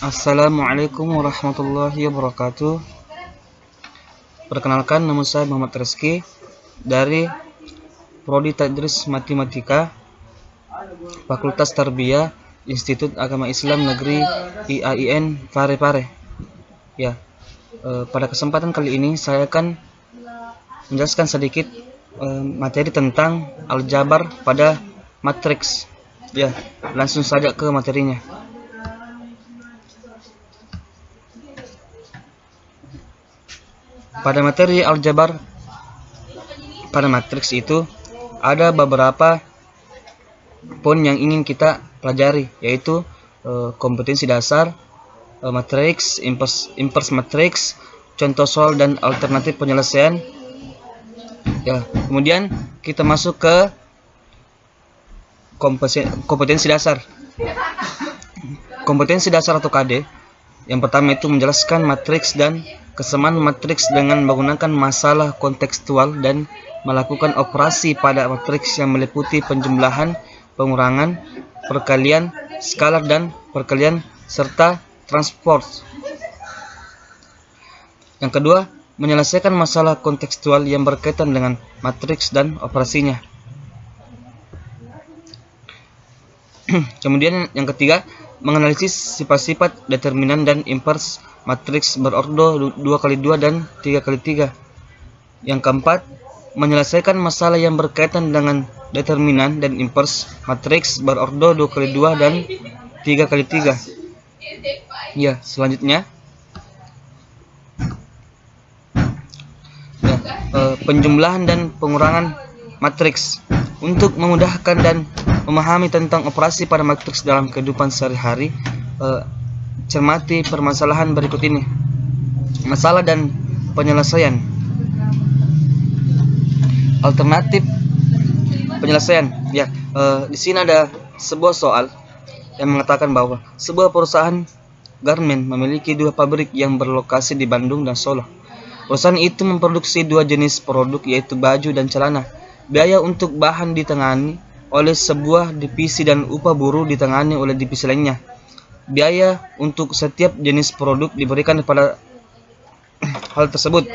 Assalamualaikum warahmatullahi wabarakatuh. Perkenalkan, nama saya Muhammad Rizky dari Prodi Tadris Matematika, Fakultas Tarbiyah, Institut Agama Islam Negeri IAIN Parepare. Ya, pada kesempatan kali ini saya akan menjelaskan sedikit materi tentang aljabar pada matriks. Ya, langsung saja ke materinya. Pada materi aljabar pada matriks itu ada beberapa poin yang ingin kita pelajari, yaitu kompetensi dasar, matriks, inverse matriks, contoh soal dan alternatif penyelesaian. Ya, kemudian kita masuk ke kompetensi dasar. Kompetensi dasar atau KD, yang pertama itu menjelaskan matriks dan kesamaan matriks dengan menggunakan masalah kontekstual dan melakukan operasi pada matriks yang meliputi penjumlahan, pengurangan, perkalian, skalar dan perkalian, serta transport. Yang kedua, menyelesaikan masalah kontekstual yang berkaitan dengan matriks dan operasinya. Kemudian yang ketiga, menganalisis sifat-sifat determinan dan inverse matriks berordo 2x2 dan 3x3. Yang keempat, menyelesaikan masalah yang berkaitan dengan determinan dan inverse matriks berordo 2x2 dan 3x3. Ya, selanjutnya penjumlahan dan pengurangan matriks. Untuk memudahkan dan memahami tentang operasi pada matriks dalam kehidupan sehari-hari, cermati permasalahan berikut ini. Masalah dan penyelesaian. Alternatif penyelesaian. Ya, di sini ada sebuah soal yang mengatakan bahwa sebuah perusahaan garmen memiliki dua pabrik yang berlokasi di Bandung dan Solo. Perusahaan itu memproduksi dua jenis produk, yaitu baju dan celana. Biaya untuk bahan ditangani oleh sebuah divisi dan upah buruh ditangani oleh divisi lainnya. Biaya untuk setiap jenis produk diberikan pada hal tersebut.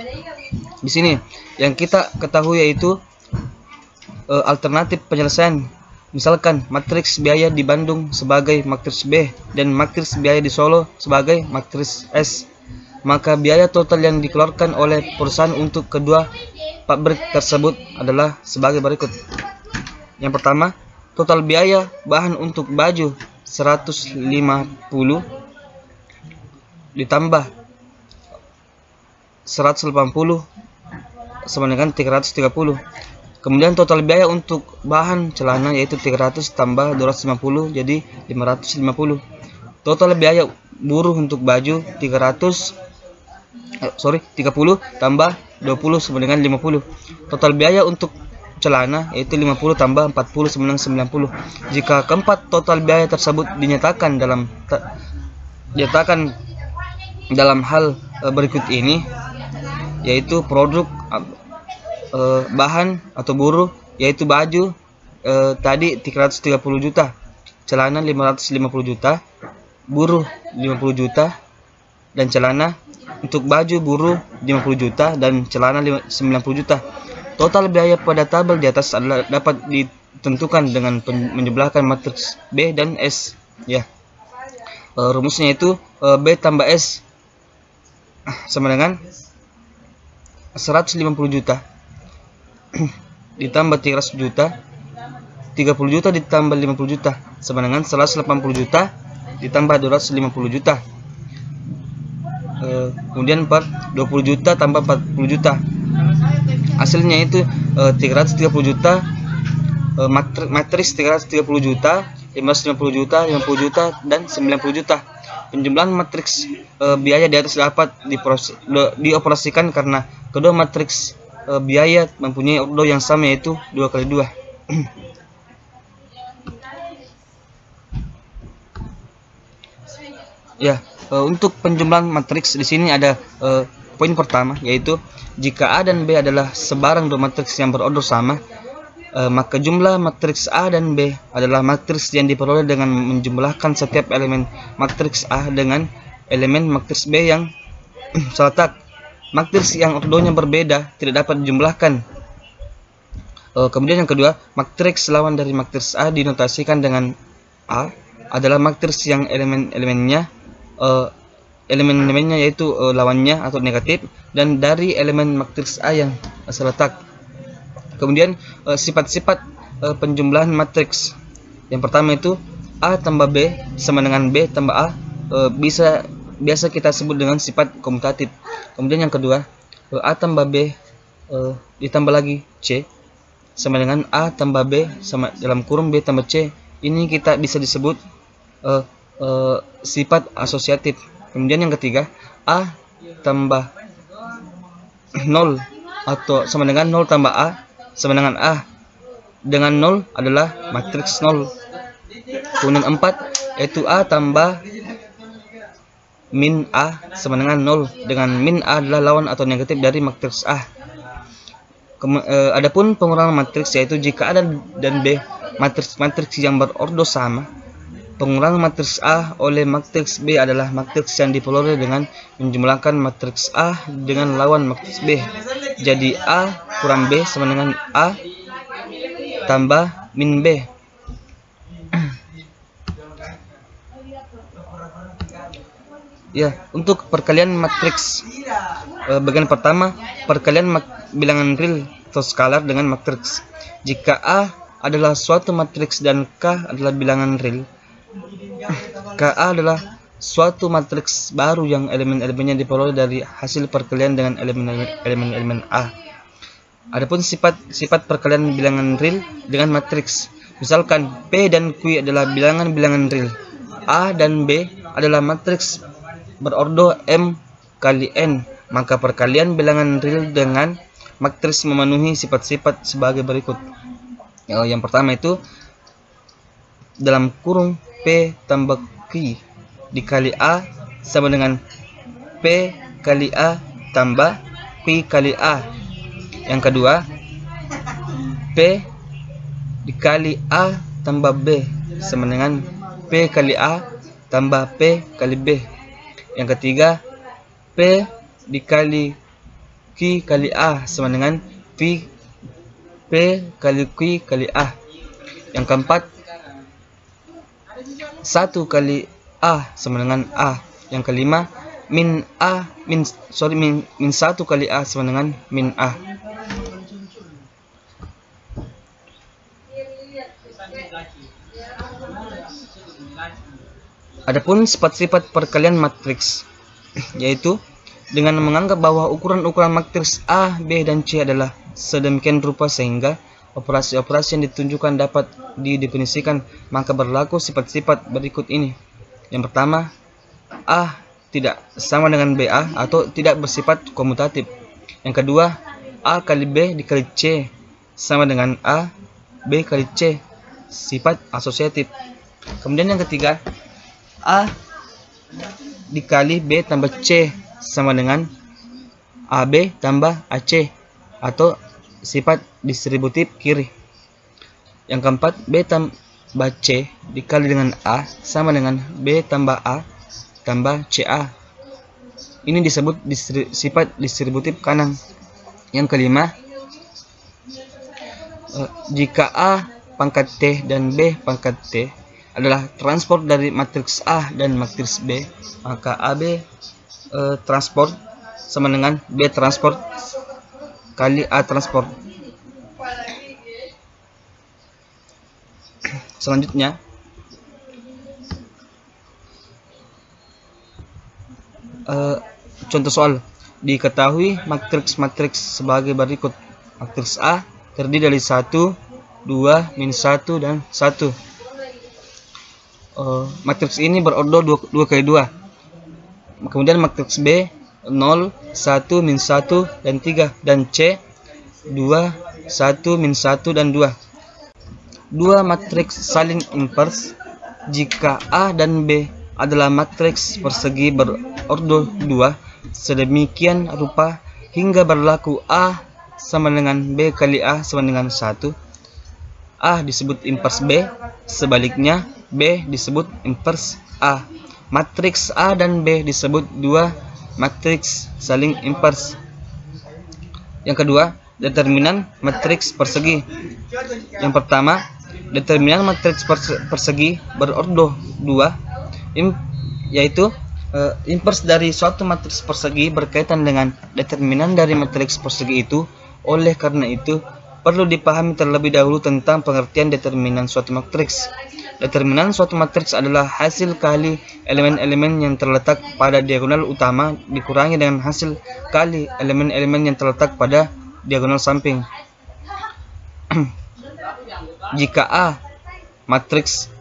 Di sini yang kita ketahui yaitu alternatif penyelesaian. Misalkan matriks biaya di Bandung sebagai matriks B dan matriks biaya di Solo sebagai matriks S. Maka biaya total yang dikeluarkan oleh perusahaan untuk kedua pabrik tersebut adalah sebagai berikut. Yang pertama, total biaya bahan untuk baju 150 ditambah 180 sama dengan 330. Kemudian total biaya untuk bahan celana yaitu 300 tambah 250 jadi 550. Total biaya buruh untuk baju 30 tambah 20 sama dengan 50. Total biaya untuk celana yaitu 50 tambah 40 sama dengan 90. Jika keempat total biaya tersebut dinyatakan dalam hal berikut ini, yaitu produk, bahan atau buruh, yaitu baju tadi 330 juta, celana 550 juta, buruh 50 juta, dan celana untuk baju buruh 50 juta dan celana 90 juta. Total biaya pada tabel di atas adalah dapat ditentukan dengan menjumlahkan matriks B dan S. Ya, rumusnya itu B tambah S sama dengan 150 juta ditambah 300 juta, 30 juta ditambah 50 juta sama dengan 180 juta ditambah 250 juta. Kemudian 20 juta tambah 40 juta. Hasilnya itu 330 juta, matriks 330 juta, 550 juta, 50 juta, dan 90 juta. Penjumlahan matriks biaya di atas dapat dioperasikan karena kedua matriks biaya mempunyai ordo yang sama, yaitu 2x2. Ya, untuk penjumlahan matriks di sini ada poin pertama, yaitu jika A dan B adalah sebarang dua matriks yang berordo sama, Maka jumlah matriks A dan B adalah matriks yang diperoleh dengan menjumlahkan setiap elemen matriks A dengan elemen matriks B yang seletak. Matriks yang ordonya berbeda tidak dapat dijumlahkan. Kemudian yang kedua, matriks lawan dari matriks A dinotasikan dengan A adalah matriks yang elemen-elemennya yaitu lawannya atau negatif, dan dari elemen matriks A yang seletak. Kemudian sifat-sifat penjumlahan matriks. Yang pertama itu A tambah B sama dengan B tambah A, biasa kita sebut dengan sifat komutatif. Kemudian yang kedua, A tambah B ditambah lagi C sama dengan A tambah B sama dalam kurung B tambah C. Ini kita bisa disebut sifat asosiatif. Kemudian yang ketiga, A tambah 0 atau sama dengan 0 tambah A sama dengan A dengan 0 adalah matriks 0. Kemudian 4 yaitu A tambah min A sama dengan 0, dengan min A adalah lawan atau negatif dari matriks A. Adapun pengurangan matriks yaitu jika A dan B matriks yang berordo sama, pengurangan matriks A oleh matriks B adalah matriks yang diperoleh dengan menjumlahkan matriks A dengan lawan matriks B. Jadi A kurang B sama dengan A tambah min B. Ya, untuk perkalian matriks bagian pertama, perkalian bilangan real atau skalar dengan matriks. Jika A adalah suatu matriks dan K adalah bilangan real, Ka adalah suatu matriks baru yang elemen-elemennya diperoleh dari hasil perkalian dengan elemen-elemen A. Adapun sifat perkalian bilangan real dengan matriks, misalkan P dan Q adalah bilangan-bilangan real, A dan B adalah matriks berordo M kali N, maka perkalian bilangan real dengan matriks memenuhi sifat-sifat sebagai berikut. Yang pertama itu dalam kurung P tambah Q dikali A sama dengan P kali A tambah Q kali A. Yang kedua, P dikali A tambah B sama dengan P kali A tambah P kali B. Yang ketiga, P dikali Q kali A sama dengan P kali Q kali A. Yang keempat, 1 kali A sama dengan A. Yang kelima, min 1 kali A sama dengan min A. Adapun sifat-sifat perkalian matriks, yaitu dengan menganggap bahwa ukuran-ukuran matriks A, B, dan C adalah sedemikian rupa sehingga operasi-operasi yang ditunjukkan dapat didefinisikan, maka berlaku sifat-sifat berikut ini. Yang pertama, A tidak sama dengan BA atau tidak bersifat komutatif. Yang kedua, A kali B dikali C sama dengan A, B kali C, sifat asosiatif. Kemudian yang ketiga, A dikali B tambah C sama dengan AB tambah AC atau sifat distributif kiri. Yang keempat, B tambah C dikali dengan A sama dengan B tambah A tambah CA. Ini disebut sifat distributif kanan. Yang kelima, jika A pangkat T dan B pangkat T adalah transport dari matriks A dan matriks B, maka AB transport sama dengan B transport kali A transport. Selanjutnya, contoh soal. Diketahui matriks-matriks sebagai berikut. Matriks A terdiri dari 1, 2, min 1, dan 1. Matriks ini berordo 2 kali 2. Kemudian matriks B 0, 1, min 1, dan 3. Dan C 2, 1, min 1, dan 2. Dua matriks saling invers jika A dan B adalah matriks persegi berordo 2 sedemikian rupa hingga berlaku A sama dengan B kali A sama dengan 1, A disebut invers B, sebaliknya B disebut invers A. Matriks A dan B disebut dua matriks saling invers. Yang kedua, determinan matriks persegi. Yang pertama, determinan matriks persegi berordo 2, yaitu invers dari suatu matriks persegi berkaitan dengan determinan dari matriks persegi itu. Oleh karena itu, perlu dipahami terlebih dahulu tentang pengertian determinan suatu matriks. Determinan suatu matriks adalah hasil kali elemen-elemen yang terletak pada diagonal utama dikurangi dengan hasil kali elemen-elemen yang terletak pada diagonal samping. Jika A matriks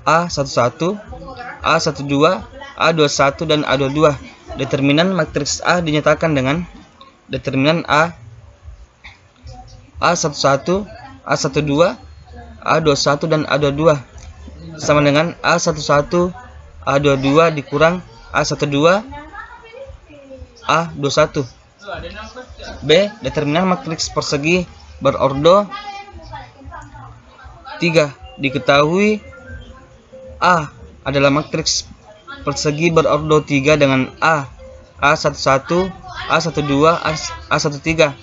A11, A12, A21 dan A22, determinan matriks A dinyatakan dengan determinan A11, A12, A21 dan A22 sama dengan A11, A22 dikurang A12, A21. B. Determinan matriks persegi berordo 3. Diketahui A adalah matriks persegi berordo 3 dengan A11, A12, A13.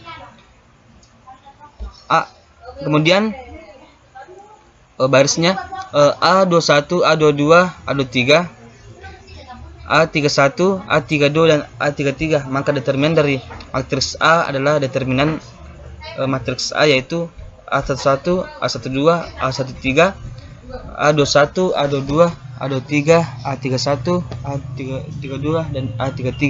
Kemudian barisnya A21, A22, A23, A31, A32 dan A33. Maka determinan dari matriks A adalah determinan matriks A, yaitu A11, A12, A13, A21, A22, A23, A31, A32 dan A33.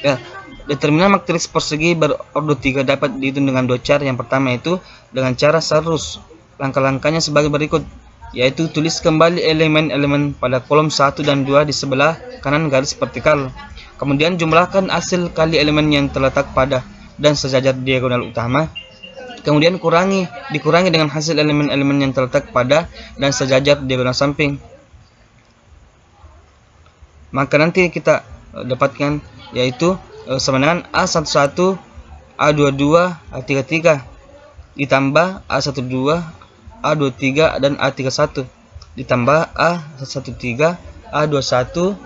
Ya, determinan matriks persegi berordo 3 dapat dihitung dengan dua cara. Yang pertama itu dengan cara sarus. Langkah-langkahnya sebagai berikut, yaitu tulis kembali elemen-elemen pada kolom 1 dan 2 di sebelah kanan garis vertikal. Kemudian jumlahkan hasil kali elemen yang terletak pada dan sejajar diagonal utama. Kemudian dikurangi dengan hasil elemen-elemen yang terletak pada dan sejajar diagonal samping. Maka nanti kita dapatkan yaitu sama dengan A11, A22, A33 ditambah A12, A23 dan A31 ditambah A13, A21,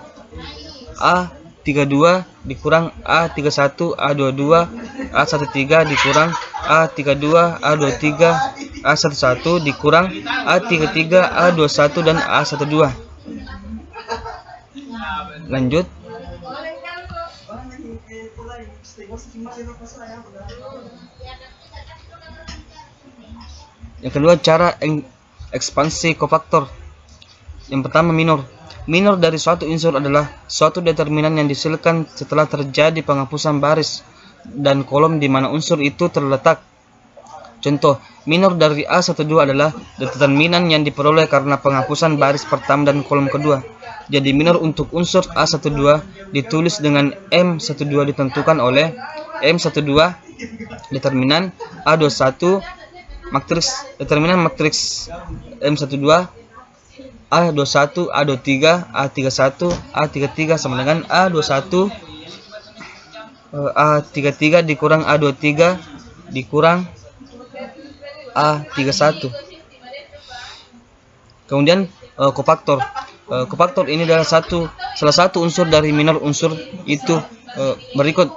A32 dikurang A31, A22, A13 dikurang A32, A23, A11 dikurang A33, A21 dan A12. Lanjut. Yang kedua, cara ekspansi kofaktor. Yang pertama, minor. Minor dari suatu unsur adalah suatu determinan yang dihasilkan setelah terjadi penghapusan baris dan kolom di mana unsur itu terletak. Contoh, minor dari A12 adalah determinan yang diperoleh karena penghapusan baris pertama dan kolom kedua. Jadi minor untuk unsur A12 ditulis dengan M12 ditentukan oleh M12 determinan A21 matriks determinan matriks M12 A21, A23, A31, A33 sama dengan A21 A33 dikurang A23 dikurang A31. Kemudian kofaktor. Kofaktor ini adalah salah satu unsur dari minor unsur itu berikut.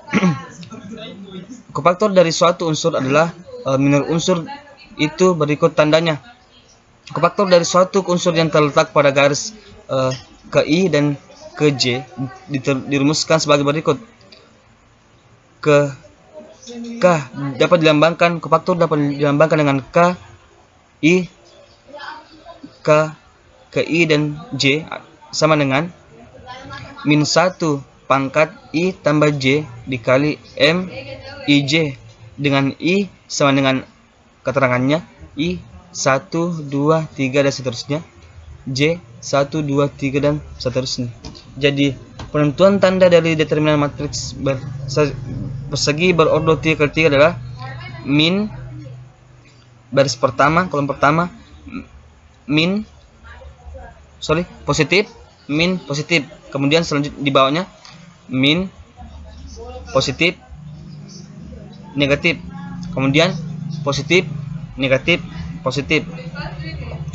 Kofaktor dari suatu unsur adalah minor unsur itu berikut tandanya. Kofaktor dari suatu unsur yang terletak pada garis ke I dan ke J dirumuskan sebagai berikut. K dapat dilambangkan, kofaktor dapat dilambangkan dengan K, I, K I dan J sama dengan min 1 pangkat I tambah J dikali M I J, dengan I sama dengan keterangannya I 1, 2, 3 dan seterusnya, J 1, 2, 3 dan seterusnya. Jadi penentuan tanda dari determinan matriks persegi berordo 3 kali 3 adalah min baris pertama, kolom pertama, positif, min positif. Kemudian selanjutnya di bawahnya min positif, negatif. Kemudian positif, negatif, positif.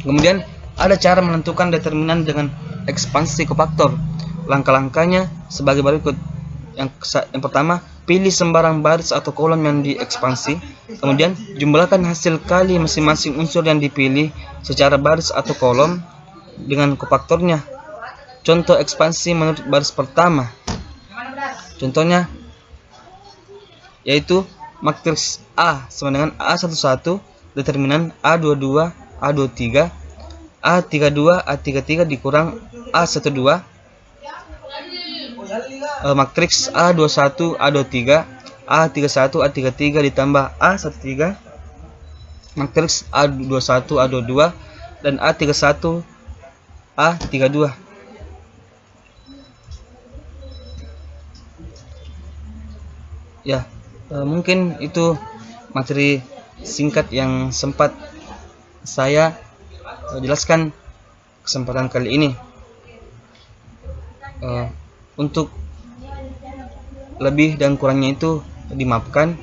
Kemudian ada cara menentukan determinan dengan ekspansi kofaktor. Langkah-langkahnya sebagai berikut. Yang pertama, pilih sembarang baris atau kolom yang diekspansi. Kemudian jumlahkan hasil kali masing-masing unsur yang dipilih secara baris atau kolom dengan kofaktornya. Contoh ekspansi menurut baris pertama. Contohnya yaitu matriks A sama dengan A11, determinan A22, A23, A32, A33 dikurang A12, matriks A21, A23, A31, A33 ditambah A13, matriks A21, A22, dan A31, A32. Ya, mungkin itu materi singkat yang sempat saya jelaskan kesempatan kali ini. Untuk lebih dan kurangnya itu dimaafkan.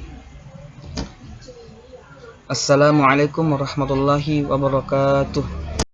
Assalamualaikum warahmatullahi wabarakatuh.